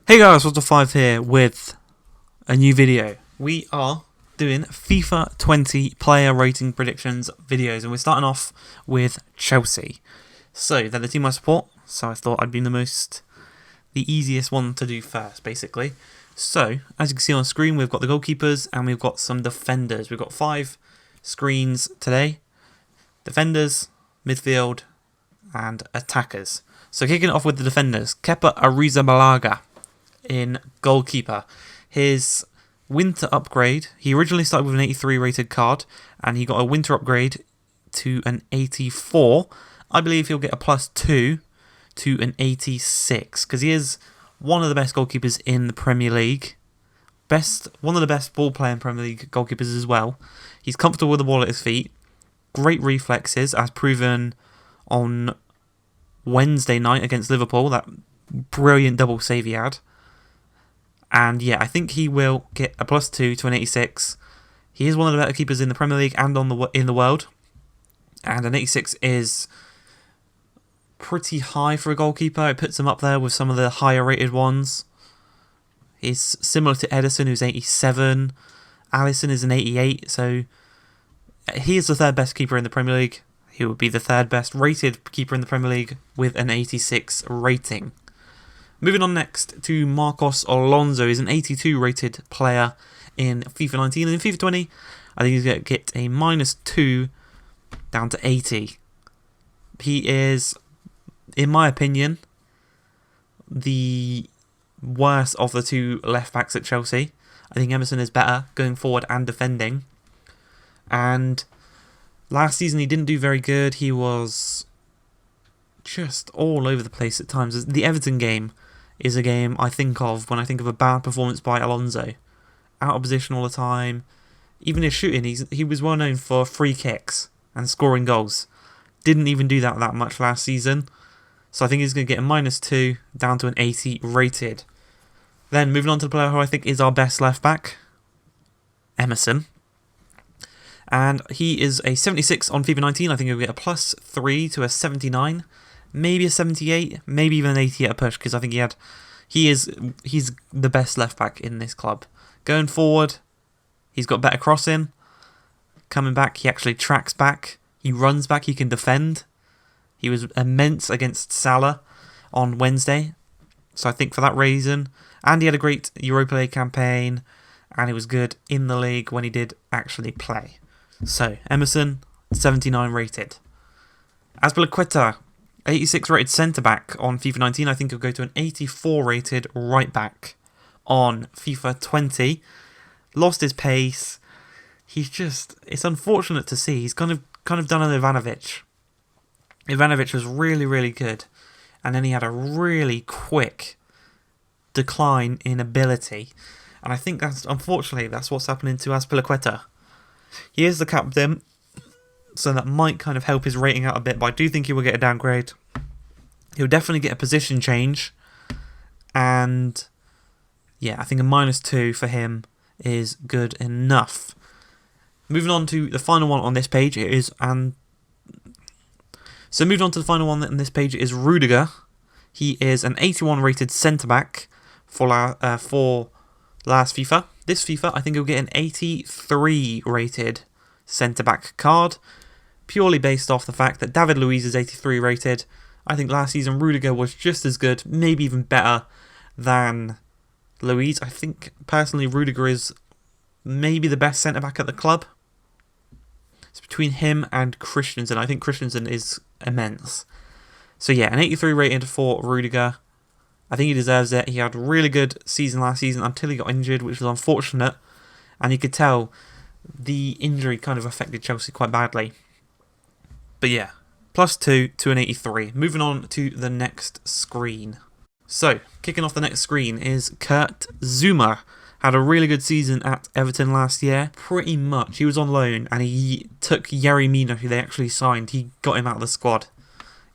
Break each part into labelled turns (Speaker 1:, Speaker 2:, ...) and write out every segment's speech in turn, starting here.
Speaker 1: Hey guys, Loftus-Cheek here with a new video. We are doing FIFA 20 player rating predictions videos, and we're starting off with Chelsea. So they're the team I support, so I thought I'd be the easiest one to do first, basically. So as you can see on screen, we've got the goalkeepers and we've got some defenders. We've got 5 screens today: defenders, midfield, and attackers. So kicking it off with the defenders, Kepa Arrizabalaga in goalkeeper. His winter upgrade, he originally started with an 83 rated card and he got a winter upgrade to an 84. I believe he'll get a +2 to an 86 because he is one of the best goalkeepers in the Premier League. One of the best ball playing Premier League goalkeepers as well. He's comfortable with the ball at his feet. Great reflexes, as proven on Wednesday night against Liverpool. That brilliant double save he had. And yeah, I think he will get a +2 to an 86. He is one of the better keepers in the Premier League and in the world. And an 86 is pretty high for a goalkeeper. It puts him up there with some of the higher rated ones. He's similar to Ederson, who's 87. Alisson is an 88. So he is the third best keeper in the Premier League. He would be the third best rated keeper in the Premier League with an 86 rating. Moving on next to Marcos Alonso. He's an 82 rated player in FIFA 19. And in FIFA 20, I think he's going to get a -2 down to 80. He is, in my opinion, the worst of the two left backs at Chelsea. I think Emerson is better going forward and defending. And last season he didn't do very good. He was just all over the place at times. The Everton game is a game I think of when I think of a bad performance by Alonso. Out of position all the time. Even his shooting, he was well known for free kicks and scoring goals. Didn't even do that much last season. So I think he's going to get a -2 down to an 80 rated. Then moving on to the player who I think is our best left back, Emerson. And he is a 76 on FIFA 19. I think he'll get a +3 to a 79. Maybe a 78, maybe even an 80 at a push, because I think he's the best left back in this club. Going forward, he's got better crossing. Coming back, he actually tracks back. He runs back, he can defend. He was immense against Salah on Wednesday. So I think for that reason, and he had a great Europa League campaign, and he was good in the league when he did actually play. So Emerson, 79 rated. Azpilicueta, 86 rated centre-back on FIFA 19. I think he'll go to an 84 rated right-back on FIFA 20. Lost his pace. It's unfortunate to see. He's kind of done an Ivanovic. Ivanovic was really, really good. And then he had a really quick decline in ability. And I think unfortunately, that's what's happening to Azpilicueta. He is the captain, so that might kind of help his rating out a bit, but I do think he will get a downgrade. He'll definitely get a position change. And yeah, I think a -2 for him is good enough. Moving on to the final one on this page is Rudiger. He is an 81 rated centre-back for last FIFA. This FIFA, I think he'll get an 83 rated centre-back card, purely based off the fact that David Luiz is 83 rated. I think last season Rudiger was just as good, maybe even better than Luiz. I think personally Rudiger is maybe the best centre-back at the club. It's between him and Christensen. I think Christensen is immense. So yeah, an 83 rated for Rudiger. I think he deserves it. He had a really good season last season until he got injured, which was unfortunate. And you could tell the injury kind of affected Chelsea quite badly. But yeah, +2 to an 83. Moving on to the next screen. So, kicking off the next screen is Kurt Zouma. Had a really good season at Everton last year. Pretty much. He was on loan and he took Yerry Mina, who they actually signed. He got him out of the squad.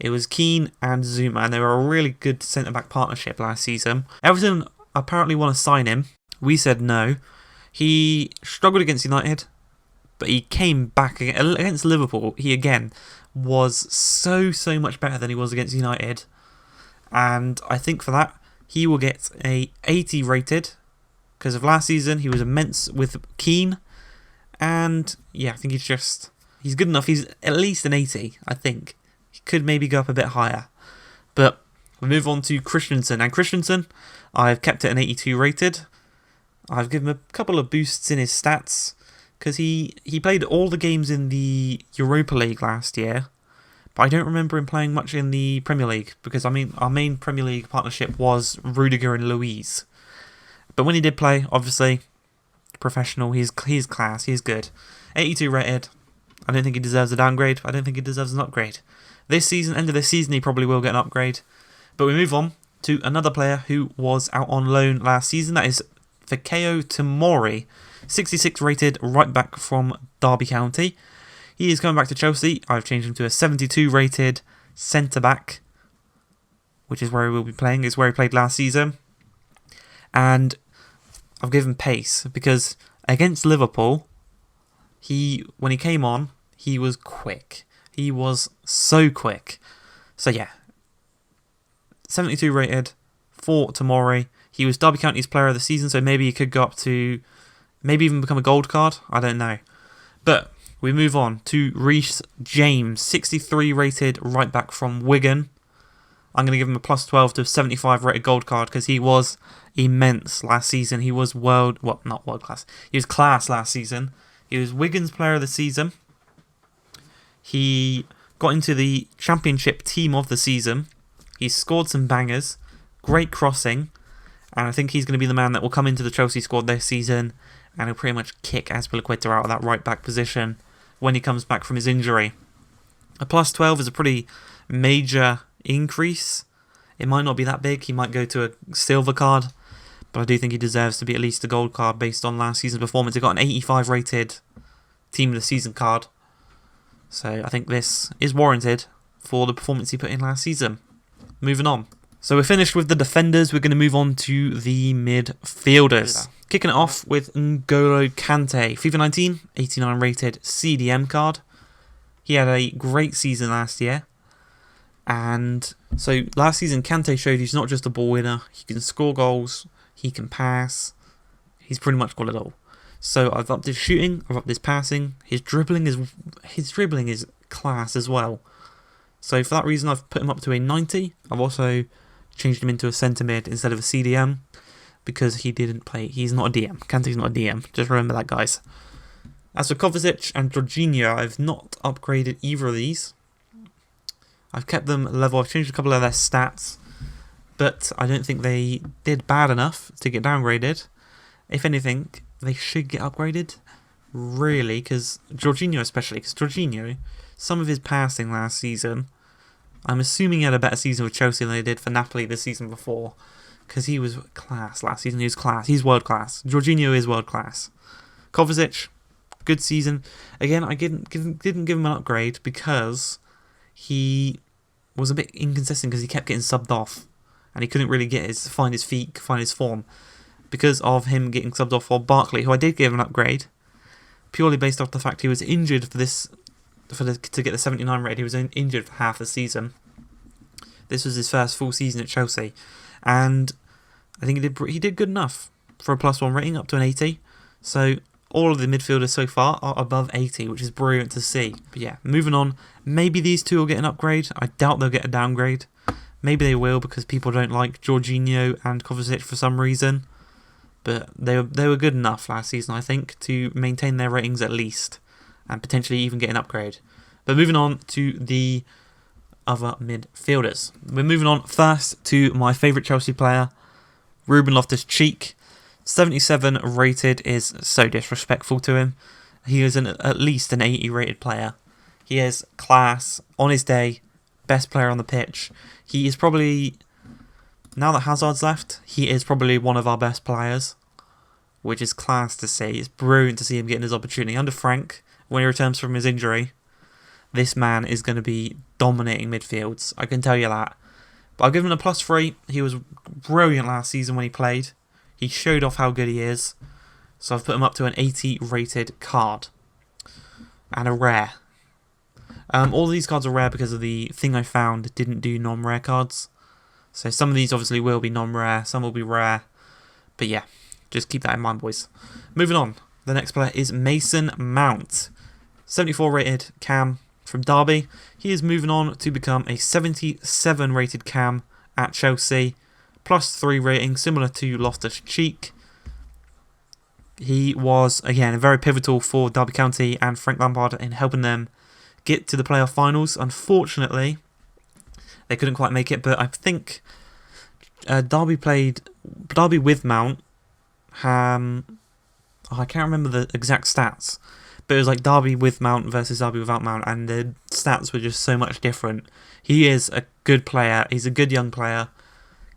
Speaker 1: It was Keane and Zouma, and they were a really good centre-back partnership last season. Everton apparently want to sign him. We said no. He struggled against United, but he came back against Liverpool. He again was so much better than he was against United. And I think for that, he will get a 80 rated because of last season. He was immense with Keane, and yeah, I think he's good enough. He's at least an 80, I think. He could maybe go up a bit higher. But we move on to Christensen, and Christensen, I've kept it an 82 rated. I've given him a couple of boosts in his stats because he played all the games in the Europa League last year, but I don't remember him playing much in the Premier League because I mean our main Premier League partnership was Rudiger and Luiz. But when he did play, obviously professional, he's class, he's good. 82 rated. I don't think he deserves a downgrade. I don't think he deserves an upgrade. This season, end of this season, he probably will get an upgrade. But we move on to another player who was out on loan last season. That is Fikayo Tomori, 66 rated right back from Derby County. He is coming back to Chelsea. I've changed him to a 72 rated centre back, which is where he will be playing. It's where he played last season. And I've given pace because against Liverpool, when he came on, he was quick. He was so quick. So yeah, 72 rated for Tomori. He was Derby County's player of the season, so maybe he could go up to, maybe even become a gold card. I don't know. But we move on to Reece James, 63 rated right back from Wigan. I'm going to give him a plus 12 to a 75 rated gold card because he was immense last season. He was not world class. He was class last season. He was Wigan's player of the season. He got into the championship team of the season. He scored some bangers. Great crossing. And I think he's going to be the man that will come into the Chelsea squad this season and he'll pretty much kick Azpilicueta out of that right back position when he comes back from his injury. A plus 12 is a pretty major increase. It might not be that big. He might go to a silver card, but I do think he deserves to be at least a gold card based on last season's performance. He got an 85 rated team of the season card. So I think this is warranted for the performance he put in last season. Moving on. So we're finished with the defenders. We're going to move on to the midfielders. Kicking it off with N'Golo Kante. FIFA 19, 89 rated CDM card. He had a great season last year. And so last season, Kante showed he's not just a ball winner. He can score goals. He can pass. He's pretty much got it all. So I've upped his shooting. I've upped his passing. His dribbling is class as well. So for that reason, I've put him up to a 90. I've also changed him into a centre mid instead of a CDM because he didn't play. He's not a DM. Kante's not a DM. Just remember that, guys. As for Kovacic and Jorginho, I've not upgraded either of these. I've kept them level. I've changed a couple of their stats, but I don't think they did bad enough to get downgraded. If anything, they should get upgraded, really, because Jorginho especially, because Jorginho, some of his passing last season, I'm assuming he had a better season with Chelsea than they did for Napoli the season before, because he was class last season. He was class. He's world class. Jorginho is world class. Kovacic, good season. Again, I didn't give him an upgrade because he was a bit inconsistent because he kept getting subbed off and he couldn't really find his feet, find his form because of him getting subbed off for Barkley, who I did give an upgrade purely based off the fact he was injured to get the 79 rated. He was injured for half the season. This was his first full season at Chelsea, and I think he did good enough for a plus 1 rating up to an 80. So all of the midfielders so far are above 80, which is brilliant to see. But yeah, moving on. Maybe these two will get an upgrade. I doubt they'll get a downgrade. Maybe they will because people don't like Jorginho and Kovacic for some reason. But they were good enough last season, I think, to maintain their ratings at least. And potentially even get an upgrade. But moving on to the other midfielders. We're moving on first to my favourite Chelsea player, Ruben Loftus-Cheek. 77 rated is so disrespectful to him. He is at least an 80 rated player. He is class on his day, best player on the pitch. He is probably, now that Hazard's left, he is probably one of our best players, which is class to see. It's brilliant to see him getting his opportunity. Under Frank, when he returns from his injury, this man is going to be dominating midfields. I can tell you that. But I'll give him a plus 3. He was brilliant last season when he played. He showed off how good he is. So I've put him up to an 80 rated card. And a rare. All these cards are rare because of the thing I found didn't do non-rare cards. So some of these obviously will be non-rare, some will be rare. But yeah, just keep that in mind, boys. Moving on, the next player is Mason Mount. 74 rated cam from Derby. He is moving on to become a 77 rated cam at Chelsea. +3 rating, similar to Loftus-Cheek. He was, again, very pivotal for Derby County and Frank Lampard in helping them get to the playoff finals. Unfortunately, they couldn't quite make it, but I think Derby with Mount. I can't remember the exact stats, but it was like Derby with Mount versus Derby without Mount, and the stats were just so much different. He is a good player. He's a good young player.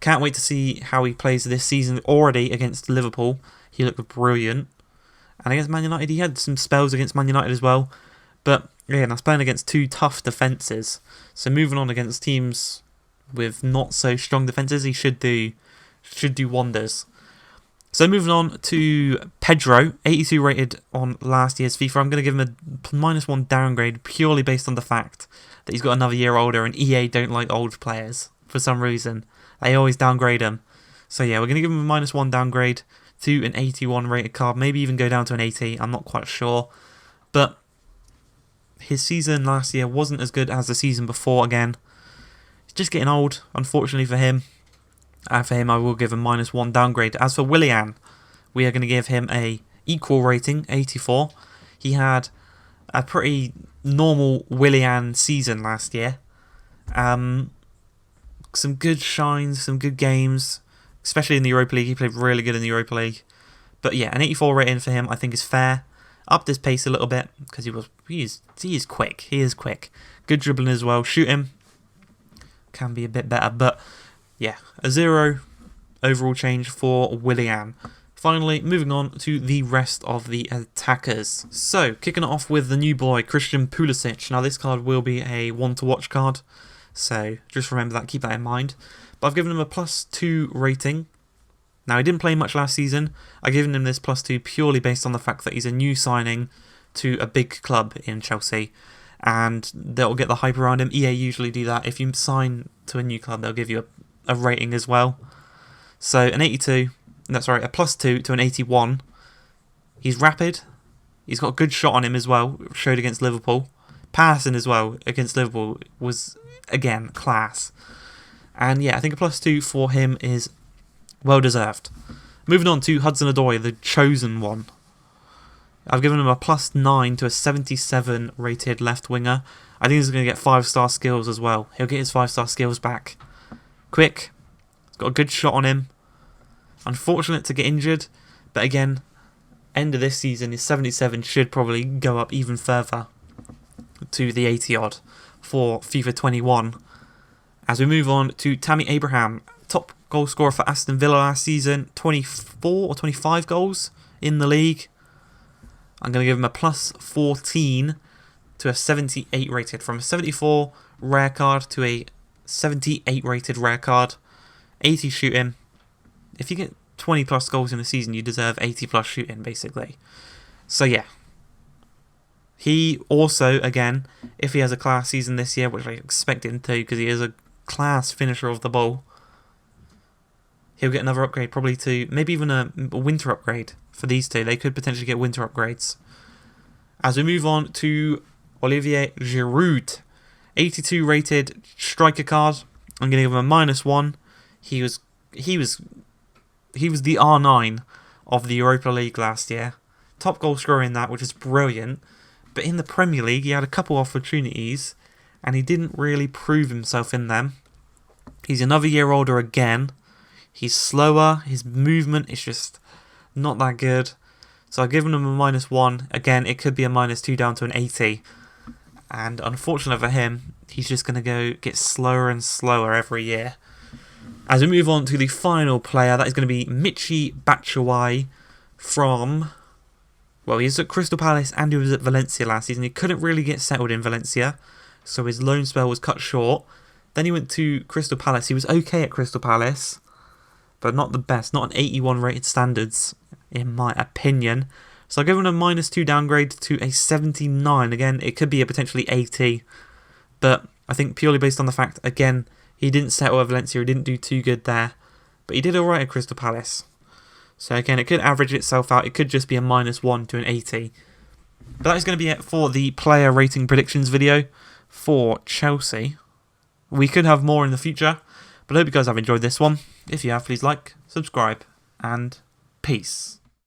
Speaker 1: Can't wait to see how he plays this season already against Liverpool. He looked brilliant. And against Man United, he had some spells against Man United as well. But yeah, that's playing against two tough defences. So moving on against teams with not so strong defences, he should do wonders. So moving on to Pedro, 82 rated on last year's FIFA. I'm going to give him a -1 downgrade purely based on the fact that he's got another year older, and EA don't like old players for some reason. They always downgrade him. So yeah, we're going to give him a -1 downgrade to an 81 rated card, maybe even go down to an 80, I'm not quite sure. But his season last year wasn't as good as the season before again. He's just getting old, unfortunately for him. And for him, I will give a -1 downgrade. As for Willian, we are going to give him a equal rating, 84. He had a pretty normal Willian season last year. Some good shines, some good games, especially in the Europa League. He played really good in the Europa League. But yeah, an 84 rating for him I think is fair. Upped his pace a little bit because he is quick. He is quick. Good dribbling as well. Shooting can be a bit better, but yeah, a 0 overall change for Willian. Finally, moving on to the rest of the attackers. So, kicking it off with the new boy, Christian Pulisic. Now, this card will be a one-to-watch card, so just remember that, keep that in mind. But I've given him a +2 rating. Now, he didn't play much last season. I've given him this +2 purely based on the fact that he's a new signing to a big club in Chelsea, and they'll get the hype around him. EA usually do that. If you sign to a new club, they'll give you a rating as well. So, an 82... That's right, a +2 to an 81. He's rapid. He's got a good shot on him as well. Showed against Liverpool. Passing as well against Liverpool was, again, class. And yeah, I think a +2 for him is well deserved. Moving on to Hudson-Odoi, the chosen one. I've given him a +9 to a 77 rated left winger. I think he's going to get 5-star skills as well. He'll get his 5-star skills back. Quick. He's got a good shot on him. Unfortunate to get injured, but again, end of this season, his 77 should probably go up even further to the 80 odd for FIFA 21. As we move on to Tammy Abraham, top goal scorer for Aston Villa last season, 24 or 25 goals in the league. I'm going to give him a +14 to a 78 rated, from a 74 rare card to a 78 rated rare card. 80 shooting. If you get 20 plus goals in a season, you deserve 80 plus shooting, basically. So yeah. He also, again, if he has a class season this year, which I expect him to, because he is a class finisher of the ball, he'll get another upgrade, probably to, maybe even a winter upgrade for these two. They could potentially get winter upgrades. As we move on to Olivier Giroud, 82 rated striker card. I'm going to give him a -1. He was the R9 of the Europa League last year. Top goal scorer in that, which is brilliant. But in the Premier League, he had a couple opportunities, and he didn't really prove himself in them. He's another year older again. He's slower. His movement is just not that good. So I've given him a -1. Again, it could be a -2 down to an 80. And unfortunately for him, he's just going to get slower and slower every year. As we move on to the final player, that is going to be Michy Batshuayi from... Well, he was at Crystal Palace and he was at Valencia last season. He couldn't really get settled in Valencia, so his loan spell was cut short. Then he went to Crystal Palace. He was okay at Crystal Palace, but not the best. Not an 81 rated standards, in my opinion. So I've given him a -2 downgrade to a 79. Again, it could be a potentially 80, but I think purely based on the fact, again, He didn't settle at Valencia, he didn't do too good there, but he did alright at Crystal Palace. So again, it could average itself out, it could just be a -1 to an 80. But that is going to be it for the player rating predictions video for Chelsea. We could have more in the future, but I hope you guys have enjoyed this one. If you have, please like, subscribe, and peace.